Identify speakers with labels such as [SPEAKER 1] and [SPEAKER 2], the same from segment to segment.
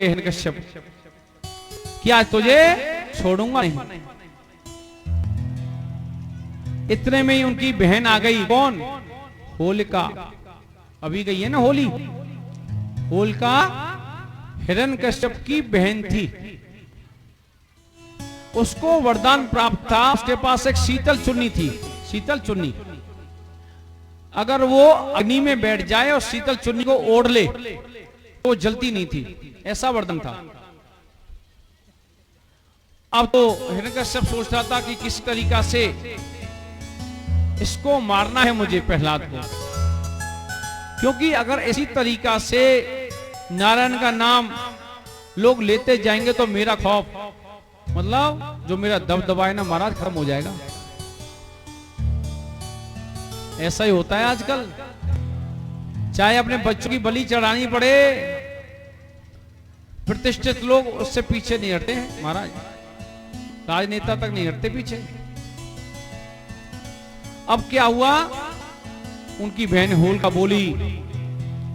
[SPEAKER 1] हिरण्यकश्यप कि आज तुझे छोड़ूंगा नहीं। इतने में ही उनकी बहन आ गई। कौन? होलिका। अभी गई है ना होली। होलिका हिरण्यकश्यप की बहन थी। उसको वरदान प्राप्त था। उसके पास एक शीतल चुन्नी थी। शीतल चुन्नी, अगर वो अग्नि में बैठ जाए और शीतल चुन्नी को ओढ़ ले तो जलती नहीं थी। ऐसा वरदान था। अब तो हिरण्यकश्यप सोच रहा था कि किस तरीका से इसको मारना है मुझे, प्रहलाद को, क्योंकि अगर इसी तरीका से नारायण का नाम लोग लेते जाएंगे तो मेरा खौफ, मतलब जो मेरा दबदबा है ना महाराज, खत्म हो जाएगा। ऐसा ही होता है आजकल। चाहे अपने बच्चों की बलि चढ़ानी पड़े, प्रतिष्ठित लोग उससे पीछे नहीं हटते हैं महाराज। राजनेता तक नहीं हटते पीछे। अब क्या हुआ? उनकी बहन होलिका बोली,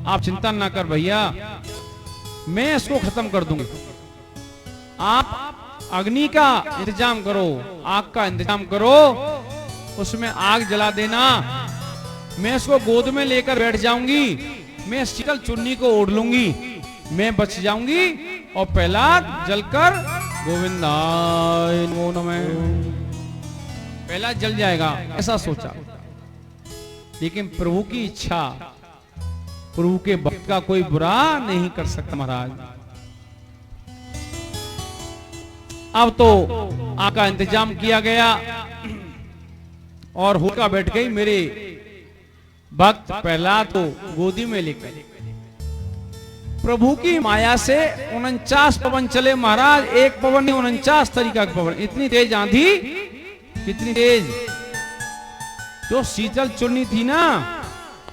[SPEAKER 1] आप चिंता ना कर भैया, मैं इसको खत्म कर दूंगी। आप अग्नि का इंतजाम करो, आग का इंतजाम करो, उसमें आग जला देना, मैं इसको गोद में लेकर बैठ जाऊंगी, मैं शीतल चुन्नी को ओढ़ लूंगी, मैं बच जाऊंगी और प्रहलाद जलकर गोविंदाय नमो नमः, प्रहलाद जल जाएगा। ऐसा सोचा। लेकिन प्रभु की इच्छा, प्रभु के भक्त का कोई बुरा नहीं कर सकता महाराज। अब तो आग का इंतजाम किया गया और होलिका बैठ गई मेरे भक्त प्रहलाद को गोदी में लेकर। प्रभु की माया से 49 पवन चले महाराज। एक पवन नहीं, 49 तरीका के पवन। इतनी तेज आंधी, कितनी तेज। जो शीतल चुन्नी थी ना,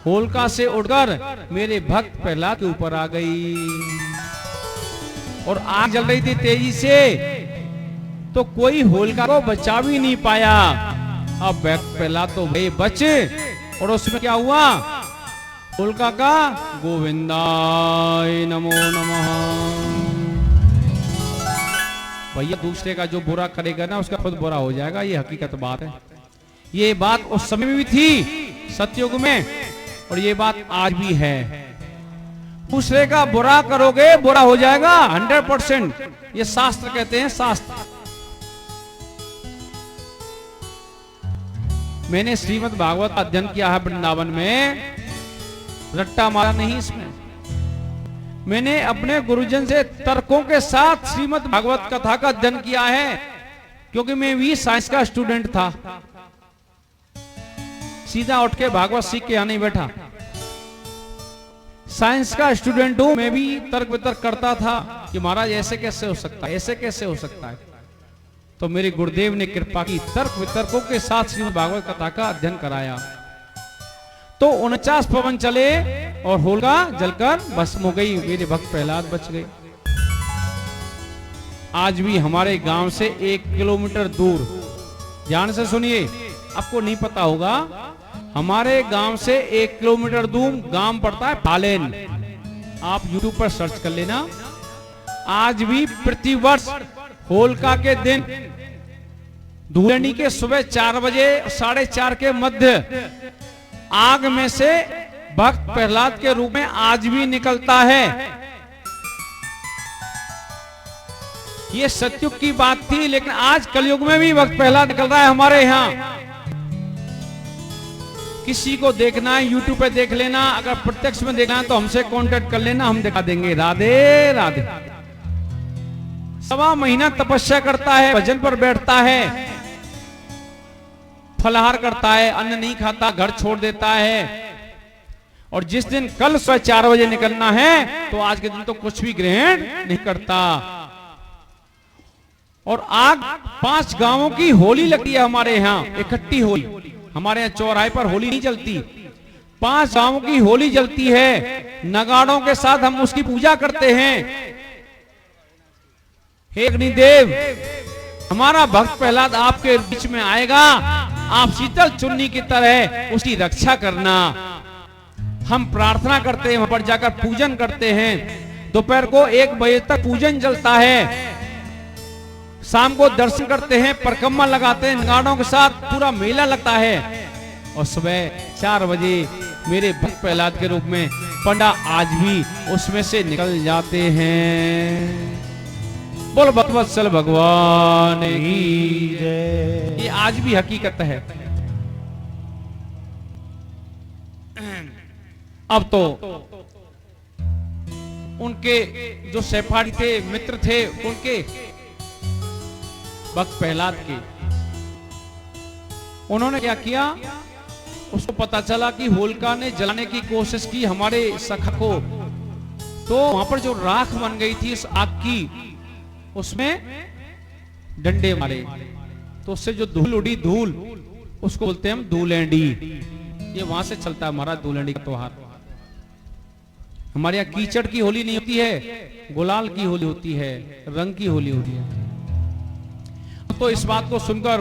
[SPEAKER 1] होलिका से उड़कर मेरे भक्त प्रहलाद के ऊपर आ गई और आग जल रही थी तेजी से, तो कोई होलिका को बचा भी नहीं पाया। अब प्रहलाद तो भाई बचे, और उसमें क्या हुआ? होलिका का गोविंदाय नमो नमः। भैया दूसरे का जो बुरा करेगा ना, उसका खुद बुरा हो जाएगा। ये हकीकत बात है। ये बात उस समय में भी थी सतयुग में, और ये बात आज भी है। दूसरे का बुरा करोगे, बुरा हो जाएगा 100%। ये शास्त्र कहते हैं, शास्त्र। मैंने श्रीमद् भागवत अध्ययन किया है वृंदावन में, रट्टा मारा नहीं इसमें। मैंने अपने गुरुजन से तर्कों के साथ श्रीमद् भागवत कथा का अध्ययन किया है, क्योंकि मैं भी साइंस का स्टूडेंट था। सीधा उठ के भागवत सीख के यहां नहीं बैठा। साइंस का स्टूडेंट हूं, मैं भी तर्क वितर्क करता था कि महाराज ऐसे कैसे हो सकता है, ऐसे कैसे हो सकता है। तो मेरे गुरुदेव ने कृपा की, तर्क वितर्कों के साथ श्रीमद् भागवत कथा का अध्ययन कराया। तो 49 पवन चले और होलिका जलकर भस्म हो गई। मेरे भक्त प्रहलाद बच गए। आज भी हमारे गांव से 1 किलोमीटर दूर, ध्यान से सुनिए, आपको नहीं पता होगा, हमारे गांव से 1 किलोमीटर दूर गांव पड़ता है फालेन। आप YouTube पर सर्च कर लेना। आज भी प्रतिवर्ष होलिका के दिन धूलनी के सुबह 4 बजे 4:30 के मध्य आग में से भक्त प्रहलाद के रूप में आज भी निकलता है। ये सतयुग की बात थी, लेकिन आज कलयुग में भी भक्त प्रहलाद निकल रहा है हमारे यहाँ। किसी को देखना है YouTube पे देख लेना, अगर प्रत्यक्ष में देखना है तो हमसे कांटेक्ट कर लेना, हम दिखा देंगे। राधे राधे। 1.25 महीना तपस्या करता है, भजन पर बैठता है, फलाहार करता है, अन्न नहीं खाता, घर छोड़ देता है। और जिस दिन कल सुबह 4 बजे निकलना है, तो आज के दिन तो कुछ भी ग्रहण नहीं करता। और आग 5 गांवों की होली लगती है हमारे यहाँ, इकट्ठी होली। हमारे यहाँ चौराहे पर होली नहीं जलती, 5 गांवों की होली जलती है। नगाड़ों के साथ हम उसकी पूजा करते हैं। हे अग्निदेव, हमारा भक्त प्रहलाद आपके बीच में आएगा, आप शीतल चुन्नी की तरह उसकी रक्षा करना। हम प्रार्थना करते हैं, वहां पर जाकर पूजन करते हैं। दोपहर को 1 बजे तक पूजन चलता है। शाम को दर्शन करते हैं, परिक्रमा लगाते हैं, गाड़ों के साथ पूरा मेला लगता है। और सुबह 4 बजे मेरे भक्त प्रहलाद के रूप में पंडा आज भी उसमें से निकल जाते हैं। बोल भक्तवत्सल भगवान की जय। ये आज भी हकीकत है। अब तो उनके जो सहपाठी थे, मित्र थे, उनके भक्त प्रहलाद के, उन्होंने क्या किया, उसको पता चला कि होलिका ने जलाने की कोशिश की हमारे सखा को, तो वहां पर जो राख बन गई थी इस आग की, उसमें डंडे मारे, तो उससे जो धूल उड़ी, धूल उसको बोलते हैं हम धूलेंडी। ये वहां से चलता है हमारा धूलेंडी का त्योहार। हमारे यहाँ कीचड़ की होली नहीं होती है, गुलाल की होली होती है, रंग की होली होती है। तो इस बात को सुनकर